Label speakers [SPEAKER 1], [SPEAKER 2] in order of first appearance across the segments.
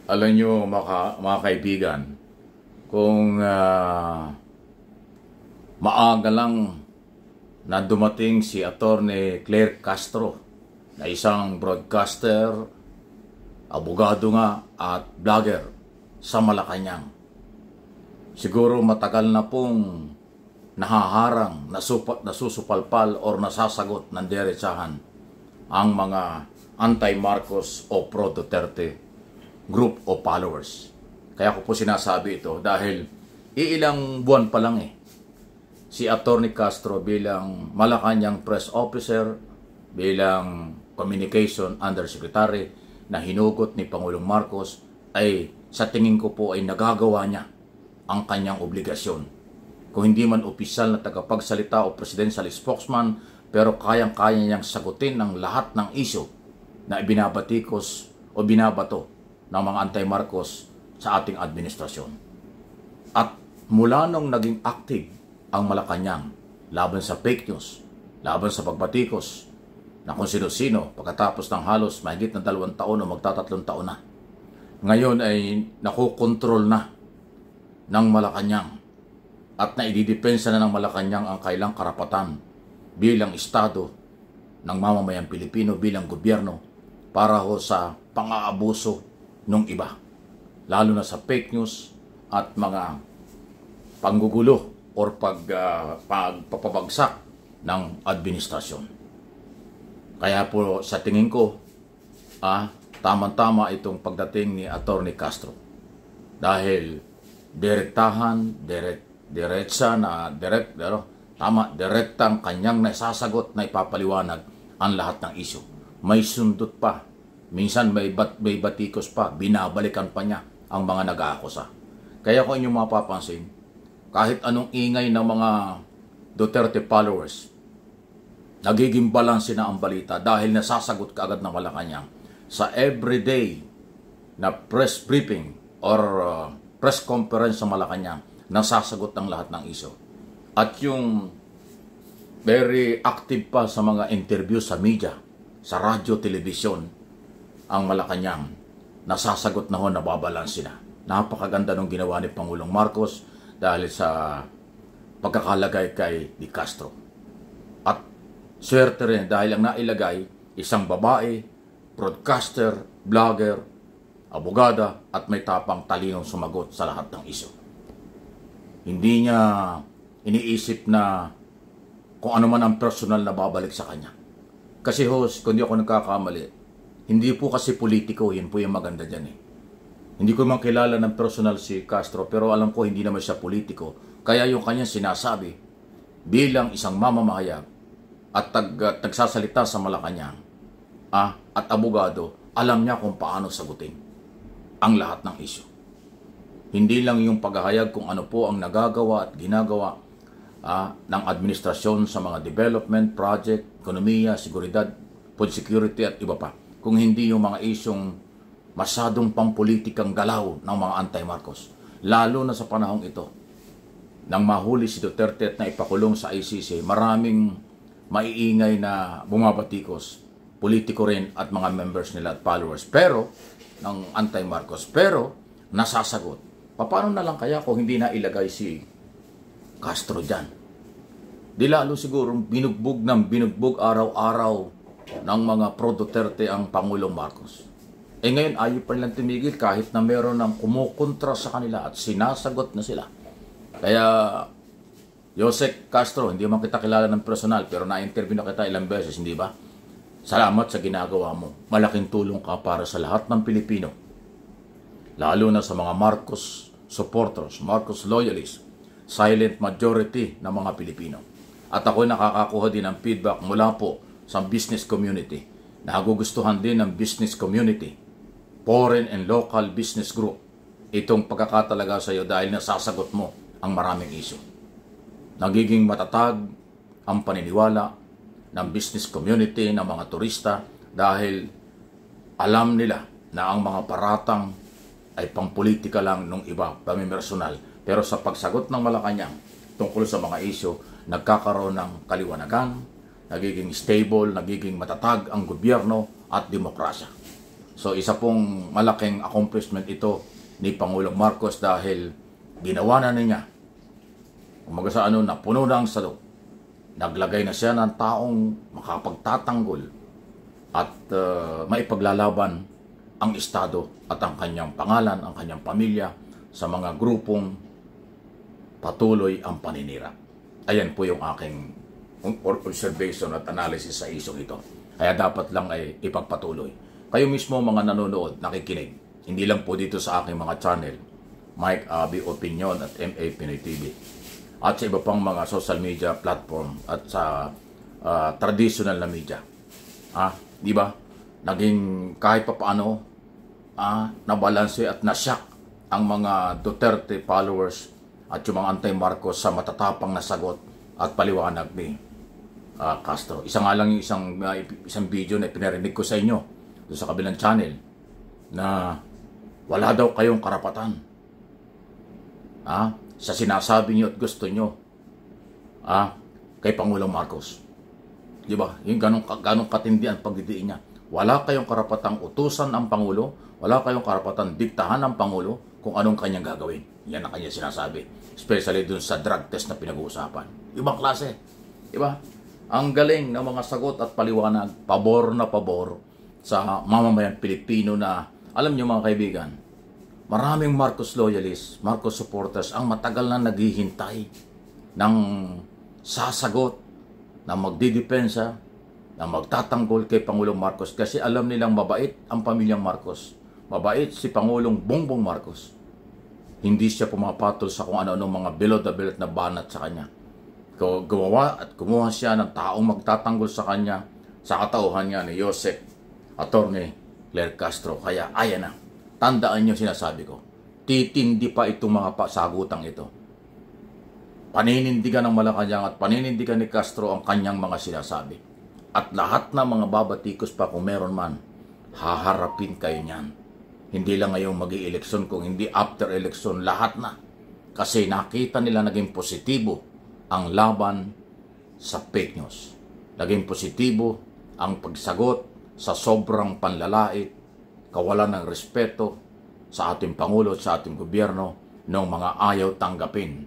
[SPEAKER 1] Alam nyo mga kaibigan, kung maaga lang na dumating si Atty. Claire Castro na isang broadcaster, abogado nga at vlogger sa Malacanang, siguro matagal na pong nahaharang, nasusupalpal or nasasagot ng diretsahan ang mga anti-Marcos o pro-Duterte group of followers. Kaya ko po sinasabi ito dahil iilang buwan pa lang si Atty. Castro bilang Malacanang press officer, bilang communication undersecretary na hinugot ni Pangulong Marcos, ay sa tingin ko po ay nagagawa niya ang kanyang obligasyon. Kung hindi man opisyal na tagapagsalita o presidential spokesman, pero kayang-kaya niyang sagutin ang lahat ng issue na ibinabatikos o binabato ng mga anti-Marcos sa ating administrasyon. At mula nung naging active ang Malacanang laban sa fake news, laban sa pagbatikos na kung sino-sino pagkatapos ng halos mahigit na 2 taon o magtatatlong taon na, ngayon ay nakokontrol na ng Malacanang at naididepensa na ng Malacanang ang kailang karapatan bilang estado ng mamamayang Pilipino, bilang gobyerno, para ho sa pang-aabuso ng iba, lalo na sa fake news at mga panggugulo or pagpapabagsak ng administrasyon. Kaya po sa tingin ko, tamang-tama itong pagdating ni Atty. Castro. Dahil direktang kanyang nasasagot na ipapaliwanag ang lahat ng issue. May sundot pa. Minsan may batikos pa, binabalikan pa niya ang mga nag-aakusa. Kaya kung inyong mapapansin, kahit anong ingay ng mga Duterte followers, nagiging balanse na ang balita dahil nasasagot kaagad ng Malacanang sa everyday na press briefing or press conference sa Malacanang, nasasagot ang lahat ng issue. At yung very active pa sa mga interview sa media, sa radyo, telebisyon, ang Malacanang, nasasagot na ho, nababalansin na. Napakaganda nung ginawa ni Pangulong Marcos dahil sa pagkakalagay kay Di Castro. At swerte rin dahil ang nailagay, isang babae, broadcaster, vlogger, abogada, at may tapang talinong sumagot sa lahat ng isyu. Hindi niya iniisip na kung ano man ang personal na babalik sa kanya. Kasi host, kung di ako nagkakamali, hindi po kasi politiko, yun po yung maganda dyan Hindi ko man kilala ng personal si Castro, pero alam ko hindi naman siya politiko. Kaya yung kanyang sinasabi, bilang isang mamamahayag at nagsasalita sa Malacanang, at abogado, alam niya kung paano sagutin ang lahat ng issue. Hindi lang yung paghahayag kung ano po ang nagagawa at ginagawa ng administrasyon sa mga development, project, ekonomiya, seguridad, food security at iba pa. Kung hindi yung mga isyong masyadong pampolitikang galaw ng mga anti-Marcos. Lalo na sa panahong ito, nang mahuli si Duterte at na ipakulong sa ICC, maraming maiingay na bumabatikos, politiko rin at mga members nila at followers, pero ng anti-Marcos, pero nasasagot. Paano na lang kaya kung hindi na ilagay si Castro dyan? Di lalo siguro binugbog ng binugbog araw-araw ng mga pro-Duterte ang Pangulong Marcos. Ngayon ayaw pa nilang tumigil kahit na meron ng kumukontra sa kanila at sinasagot na sila. Kaya Jose Castro, hindi man kita kilala ng personal pero na-interview na kita ilang beses, hindi ba? Salamat sa ginagawa mo. Malaking tulong ka para sa lahat ng Pilipino. Lalo na sa mga Marcos supporters, Marcos loyalists, silent majority ng mga Pilipino. At ako nakakakuha din ng feedback mula po sa business community. Nagugustuhan din ng business community, foreign and local business group, itong pagkakatalaga sa iyo dahil nasasagot mo ang maraming issue. Nagiging matatag ang paniniwala ng business community, ng mga turista, dahil alam nila na ang mga paratang ay pangpolitika lang ng iba, pamimersonal. Pero sa pagsagot ng Malacanang tungkol sa mga issue, nagkakaroon ng kaliwanagan, nagiging stable, nagiging matatag ang gobyerno at demokrasya. So isa pong malaking accomplishment ito ni Pangulong Marcos dahil ginawa na niya. Umaga sa napuno na ang salo. Naglagay na siya ng taong makapagtatanggol at maipaglalaban ang Estado at ang kanyang pangalan, ang kanyang pamilya sa mga grupong patuloy ang paninira. Ayan po yung aking observation at analysis sa isyong ito. Kaya dapat lang ay ipagpatuloy. Kayo mismo mga nanonood, nakikinig, hindi lang po dito sa aking mga channel, Mike Abby Opinion at MA Pinoy TV, at sa iba pang mga social media platform at sa traditional na media. Di ba? Naging kahit pa paano, nabalanse at nasyak ang mga Duterte followers at yung mga anti-Marcos sa matatapang na sagot at paliwanag ni Castro. Isa nga lang yung isang video na pinarinig ko sa inyo doon sa kabilang channel na wala daw kayong karapatan sa sinasabi niyo at gusto niyo kay Pangulong Marcos. Di ba? Yung ganong katindi ang pagdidiin niya. Wala kayong karapatang utusan ang Pangulo, wala kayong karapatang diktahan ang Pangulo kung anong kanyang gagawin. Yan ang kanya sinasabi. Especially dun sa drug test na pinag-uusapan. Ibang klase. Diba? Ang galing ng mga sagot at paliwanag, pabor na pabor sa mamamayang Pilipino na, alam nyo mga kaibigan, maraming Marcos loyalists, Marcos supporters ang matagal na naghihintay ng sasagot, na magdidepensa, na magtatanggol kay Pangulong Marcos kasi alam nilang mabait ang pamilyang Marcos. Mabait si Pangulong Bongbong Marcos. Hindi siya pumapatol sa kung ano-ano mga below-the-belt na banat sa kanya. Gumawa at kumuha siya ng taong magtatanggol sa kanya sa katauhan niya ni Joseph Attorney Claire Castro. Kaya ayan na. Tandaan niyo sinasabi ko. Titindi pa itong mga sagutang ito. Paninindigan ng Malacanang at paninindigan ni Castro ang kanyang mga sinasabi. At lahat ng mga babatikos pa kung meron man, haharapin kayo niyan. Hindi lang ngayong mag-i-eleksyon, kung hindi after election, lahat na. Kasi nakita nila naging positibo ang laban sa fake news. Naging positibo ang pagsagot sa sobrang panlalait, kawalan ng respeto sa ating Pangulo at sa ating gobyerno ng mga ayaw tanggapin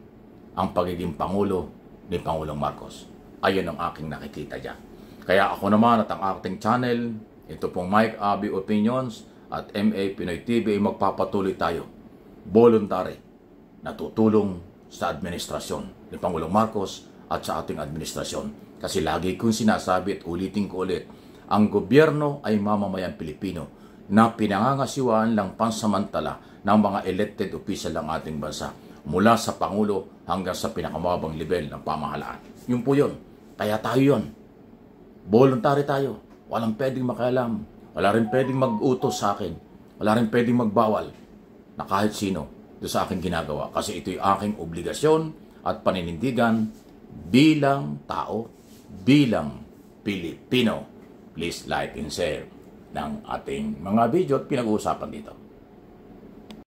[SPEAKER 1] ang pagiging Pangulo ni Pangulong Marcos. Ayun ang aking nakikita dyan. Kaya ako naman at ang ating channel, ito pong Mike Abby Opinions at MA Pinoy TV, ay magpapatuloy tayo, voluntary, na tutulong sa administrasyon ni Pangulong Marcos at sa ating administrasyon. Kasi lagi kong sinasabi at ulitin ko ulit, ang gobyerno ay mamamayang Pilipino na pinangangasiwaan lang pansamantala ng mga elected official ng ating bansa, mula sa Pangulo hanggang sa pinakamababang level ng pamahalaan. Yun po yun. Kaya tayo yun. Voluntary tayo. Walang pwedeng makialam. Wala rin pwedeng mag-utos sa akin. Wala rin pwedeng magbawal na kahit sino doon sa aking ginagawa. Kasi ito'y aking obligasyon at paninindigan bilang tao, bilang Pilipino. Please like and share ng ating mga video at pinag-uusapan dito.